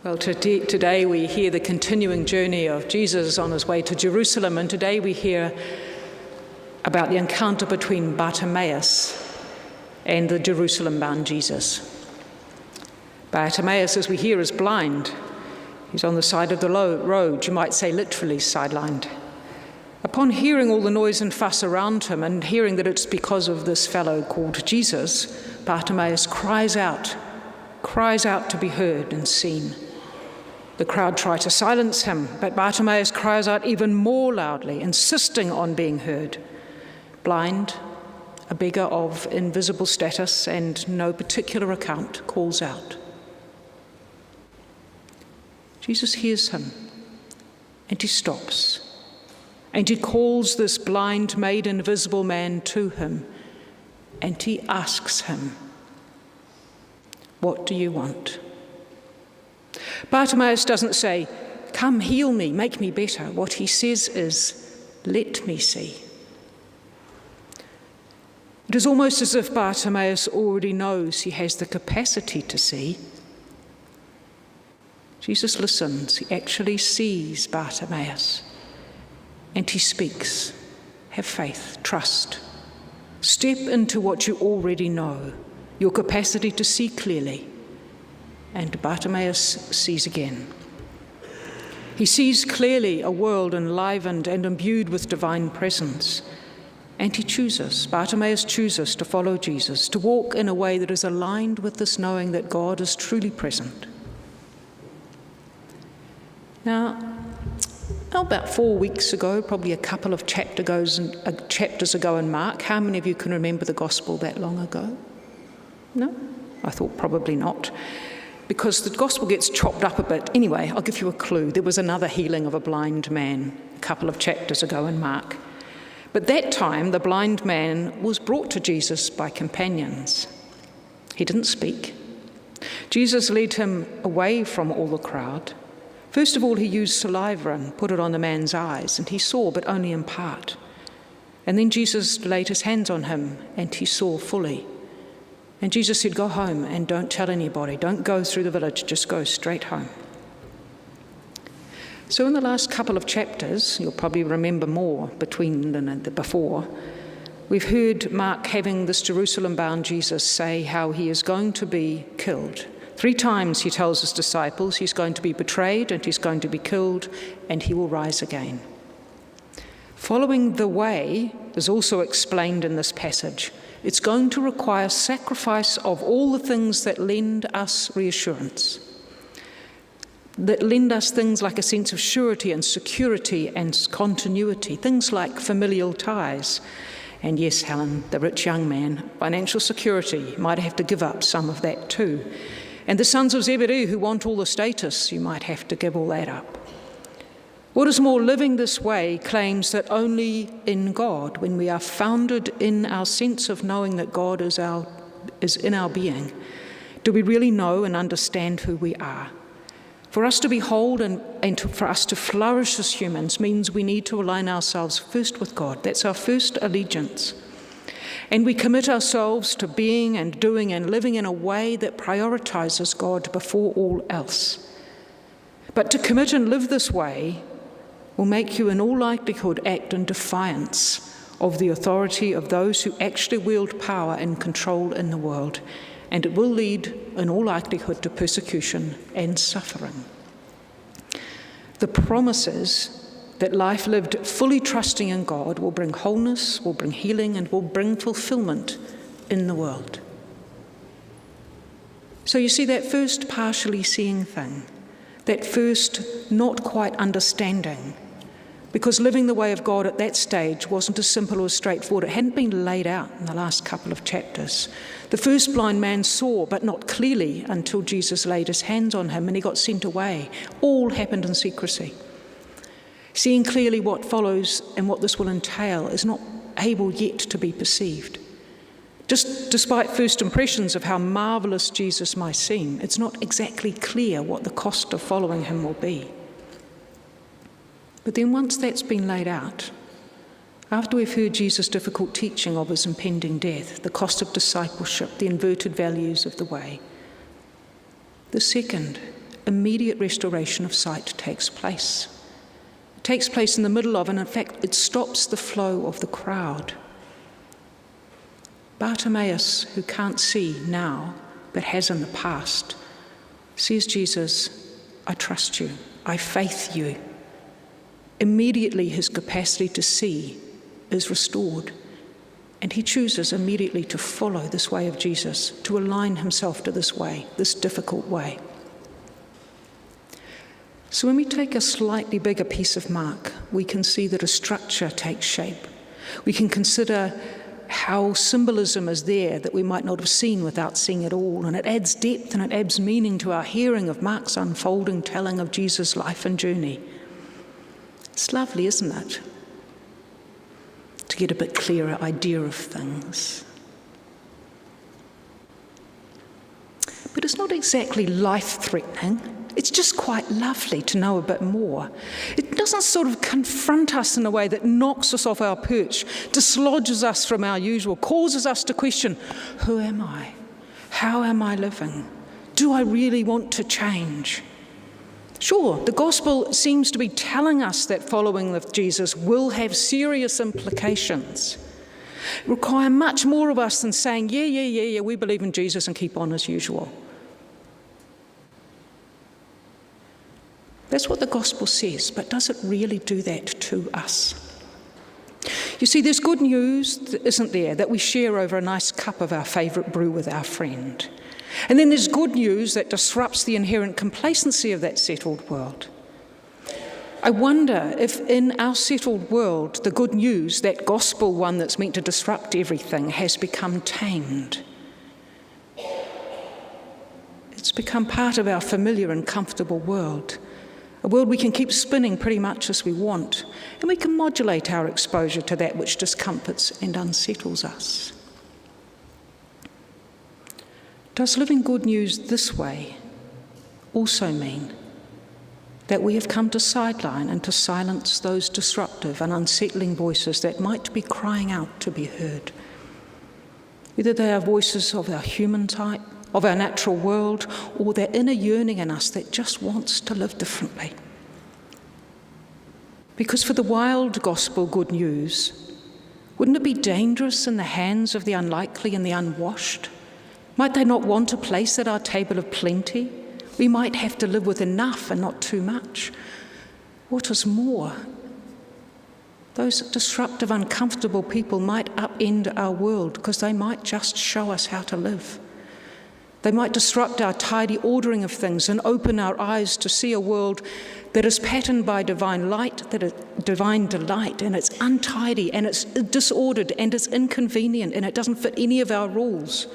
Well, today we hear the continuing journey of Jesus on his way to Jerusalem, and today we hear about the encounter between Bartimaeus and the Jerusalem-bound Jesus. Bartimaeus, as we hear, is blind. He's on the side of the road, you might say literally sidelined. Upon hearing all the noise and fuss around him and hearing that it's because of this fellow called Jesus, Bartimaeus cries out to be heard and seen. The crowd try to silence him, but Bartimaeus cries out even more loudly, insisting on being heard. Blind, a beggar of invisible status and no particular account, calls out. Jesus hears him, and he stops, and he calls this blind, made invisible man to him, and he asks him, "What do you want?" Bartimaeus doesn't say, "Come, heal me, make me better." What he says is, "Let me see." It is almost as if Bartimaeus already knows he has the capacity to see. Jesus listens. He actually sees Bartimaeus, and he speaks. Have faith, trust. Step into what you already know, your capacity to see clearly. And Bartimaeus sees again. He sees clearly a world enlivened and imbued with divine presence. And Bartimaeus chooses to follow Jesus, to walk in a way that is aligned with this knowing that God is truly present. Now, about 4 weeks ago, probably a couple of chapters ago in Mark, how many of you can remember the gospel that long ago? No? I thought probably not, because the gospel gets chopped up a bit. Anyway, I'll give you a clue. There was another healing of a blind man a couple of chapters ago in Mark. But that time, the blind man was brought to Jesus by companions. He didn't speak. Jesus led him away from all the crowd. First of all, he used saliva and put it on the man's eyes, and he saw, but only in part. And then Jesus laid his hands on him, and he saw fully. And Jesus said, "Go home and don't tell anybody. Don't go through the village, just go straight home." So in the last couple of chapters, you'll probably remember more between than before, we've heard Mark having this Jerusalem-bound Jesus say how he is going to be killed. 3 times he tells his disciples he's going to be betrayed and he's going to be killed and he will rise again. Following the way is also explained in this passage. It's going to require sacrifice of all the things that lend us reassurance, that lend us things like a sense of surety and security and continuity, things like familial ties. And yes, Helen, the rich young man, financial security, you might have to give up some of that too. And the sons of Zebedee who want all the status, you might have to give all that up. What is more, living this way claims that only in God, when we are founded in our sense of knowing that God is in our being, do we really know and understand who we are. For us to be whole and for us to flourish as humans means we need to align ourselves first with God. That's our first allegiance. And we commit ourselves to being and doing and living in a way that prioritizes God before all else. But to commit and live this way will make you in all likelihood act in defiance of the authority of those who actually wield power and control in the world. And it will lead in all likelihood to persecution and suffering. The promises that life lived fully trusting in God will bring wholeness, will bring healing, and will bring fulfillment in the world. So you see, that first partially seeing thing, that first not quite understanding, because living the way of God at that stage wasn't as simple or as straightforward. It hadn't been laid out in the last couple of chapters. The first blind man saw, but not clearly until Jesus laid his hands on him and he got sent away. All happened in secrecy. Seeing clearly what follows and what this will entail is not able yet to be perceived. Just despite first impressions of how marvelous Jesus might seem, it's not exactly clear what the cost of following him will be. But then once that's been laid out, after we've heard Jesus' difficult teaching of his impending death, the cost of discipleship, the inverted values of the way, the second immediate restoration of sight takes place. It takes place in the middle of, and in fact, it stops the flow of the crowd. Bartimaeus, who can't see now, but has in the past, says, Jesus, I trust you, I faith you. Immediately his capacity to see is restored, and he chooses immediately to follow this way of Jesus, to align himself to this way, this difficult way. So when we take a slightly bigger piece of Mark, we can see that a structure takes shape. We can consider how symbolism is there that we might not have seen without seeing it all, and it adds depth and it adds meaning to our hearing of Mark's unfolding telling of Jesus' life and journey. It's lovely, isn't it? To get a bit clearer idea of things. But it's not exactly life-threatening. It's just quite lovely to know a bit more. It doesn't sort of confront us in a way that knocks us off our perch, dislodges us from our usual, causes us to question, who am I? How am I living? Do I really want to change? Sure, the gospel seems to be telling us that following with Jesus will have serious implications. It requires much more of us than saying, yeah, we believe in Jesus and keep on as usual. That's what the gospel says, but does it really do that to us? You see, there's good news, isn't there, that we share over a nice cup of our favourite brew with our friend. And then there's good news that disrupts the inherent complacency of that settled world. I wonder if in our settled world, the good news, that gospel one that's meant to disrupt everything, has become tamed. It's become part of our familiar and comfortable world. A world we can keep spinning pretty much as we want, and we can modulate our exposure to that which discomforts and unsettles us. Does living good news this way also mean that we have come to sideline and to silence those disruptive and unsettling voices that might be crying out to be heard? Whether they are voices of our human type, of our natural world, or that inner yearning in us that just wants to live differently. Because for the wild gospel good news, wouldn't it be dangerous in the hands of the unlikely and the unwashed? Might they not want a place at our table of plenty? We might have to live with enough and not too much. What is more, those disruptive, uncomfortable people might upend our world because they might just show us how to live. They might disrupt our tidy ordering of things and open our eyes to see a world that is patterned by divine light, that is divine delight, and it's untidy and it's disordered and it's inconvenient and it doesn't fit any of our rules.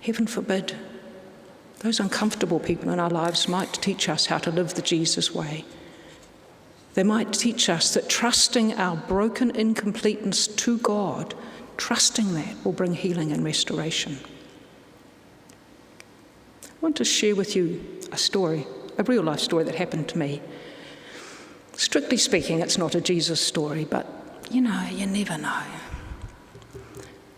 Heaven forbid. Those uncomfortable people in our lives might teach us how to live the Jesus way. They might teach us that trusting our broken incompleteness to God, trusting that will bring healing and restoration. I want to share with you a story, a real life story that happened to me. Strictly speaking, it's not a Jesus story, but you never know.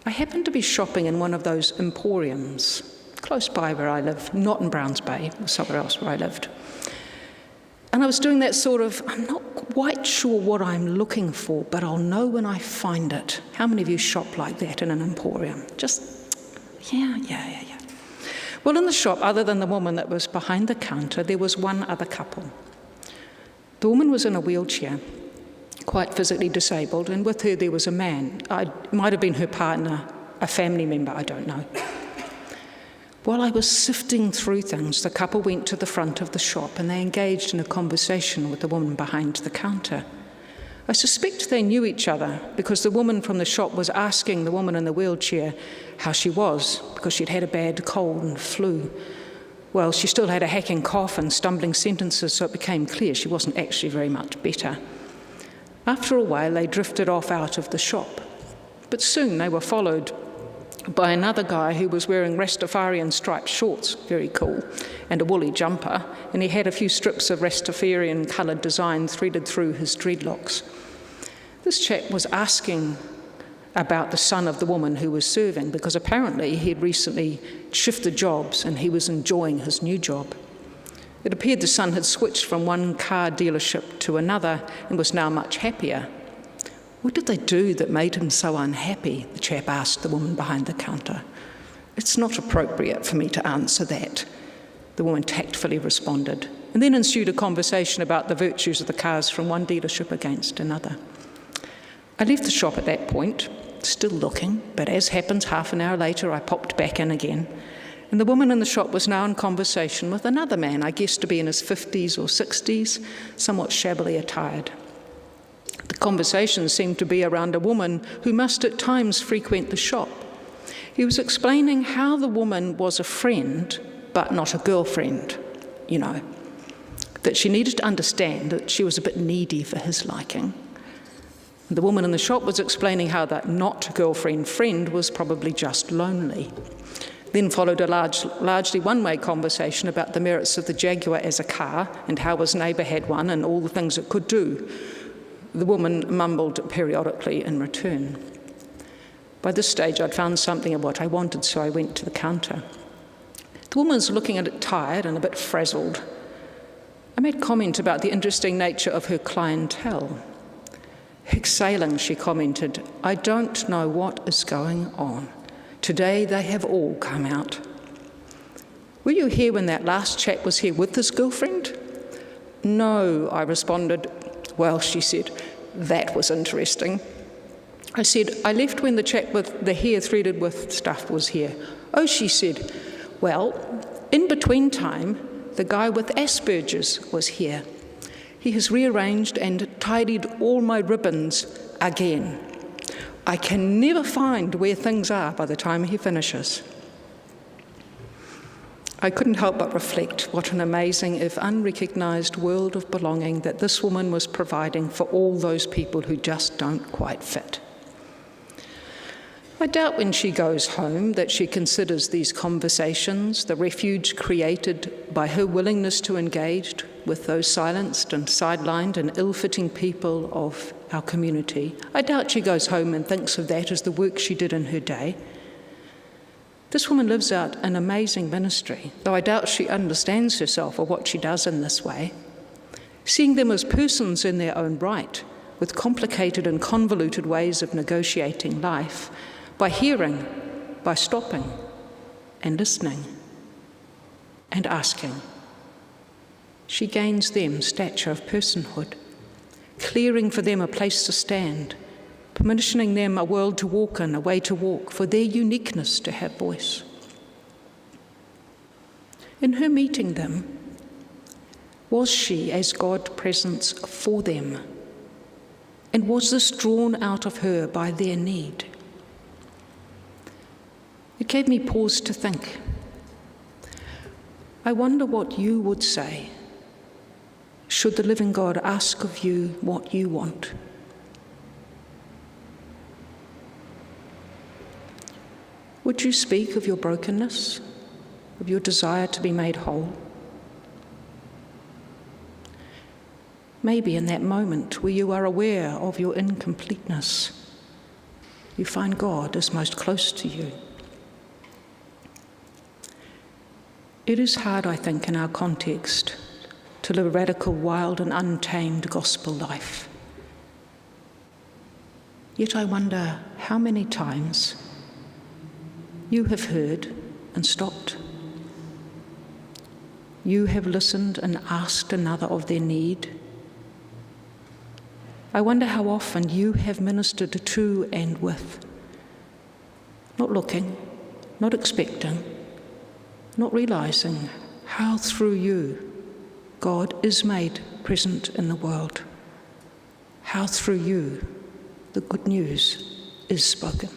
I happened to be shopping in one of those emporiums close by where I live, not in Browns Bay, or somewhere else where I lived. And I was doing that sort of, I'm not quite sure what I'm looking for, but I'll know when I find it. How many of you shop like that in an emporium? Just, yeah. Well, in the shop, other than the woman that was behind the counter, there was one other couple. The woman was in a wheelchair, quite physically disabled, and with her there was a man. It might have been her partner, a family member, I don't know. While I was sifting through things, the couple went to the front of the shop and they engaged in a conversation with the woman behind the counter. I suspect they knew each other because the woman from the shop was asking the woman in the wheelchair how she was, because she'd had a bad cold and flu. Well, she still had a hacking cough and stumbling sentences, so it became clear she wasn't actually very much better. After a while, they drifted off out of the shop, but soon they were followed by another guy who was wearing Rastafarian striped shorts, very cool, and a woolly jumper, and he had a few strips of Rastafarian coloured design threaded through his dreadlocks. This chap was asking about the son of the woman who was serving, because apparently he'd recently shifted jobs and he was enjoying his new job. It appeared the son had switched from one car dealership to another and was now much happier. What did they do that made him so unhappy? The chap asked the woman behind the counter. It's not appropriate for me to answer that, the woman tactfully responded. And then ensued a conversation about the virtues of the cars from one dealership against another. I left the shop at that point, still looking, but as happens, half an hour later I popped back in again. And the woman in the shop was now in conversation with another man, I guessed to be in his 50s or 60s, somewhat shabbily attired. The conversation seemed to be around a woman who must at times frequent the shop. He was explaining how the woman was a friend, but not a girlfriend, that she needed to understand that she was a bit needy for his liking. The woman in the shop was explaining how that not girlfriend friend was probably just lonely. Then followed a largely one-way conversation about the merits of the Jaguar as a car and how his neighbour had one and all the things it could do. The woman mumbled periodically in return. By this stage, I'd found something of what I wanted, so I went to the counter. The woman was looking at it tired and a bit frazzled. I made comment about the interesting nature of her clientele. Exhaling, she commented, "I don't know what is going on. Today they have all come out." "Were you here when that last chap was here with his girlfriend?" "No," I responded. "Well," she said, "that was interesting." I said, "I left when the chap with the hair threaded with stuff was here." "Oh," she said, "well, in between time, the guy with Asperger's was here. He has rearranged and tidied all my ribbons again. I can never find where things are by the time he finishes." I couldn't help but reflect what an amazing, if unrecognised, world of belonging that this woman was providing for all those people who just don't quite fit. I doubt when she goes home that she considers these conversations, the refuge created by her willingness to engage with those silenced and sidelined and ill-fitting people of our community. I doubt she goes home and thinks of that as the work she did in her day. This woman lives out an amazing ministry, though I doubt she understands herself or what she does in this way. Seeing them as persons in their own right, with complicated and convoluted ways of negotiating life, by hearing, by stopping and listening and asking. She gains them stature of personhood, clearing for them a place to stand, permissioning them a world to walk in, a way to walk, for their uniqueness to have voice. In her meeting them, was she as God presence for them? And was this drawn out of her by their need? It gave me pause to think. I wonder what you would say should the living God ask of you what you want. Would you speak of your brokenness, of your desire to be made whole? Maybe in that moment where you are aware of your incompleteness, you find God is most close to you. It is hard, I think, in our context to live a radical, wild and untamed gospel life. Yet I wonder how many times you have heard and stopped. You have listened and asked another of their need. I wonder how often you have ministered to and with, not looking, not expecting, not realising how through you God is made present in the world, how through you the good news is spoken.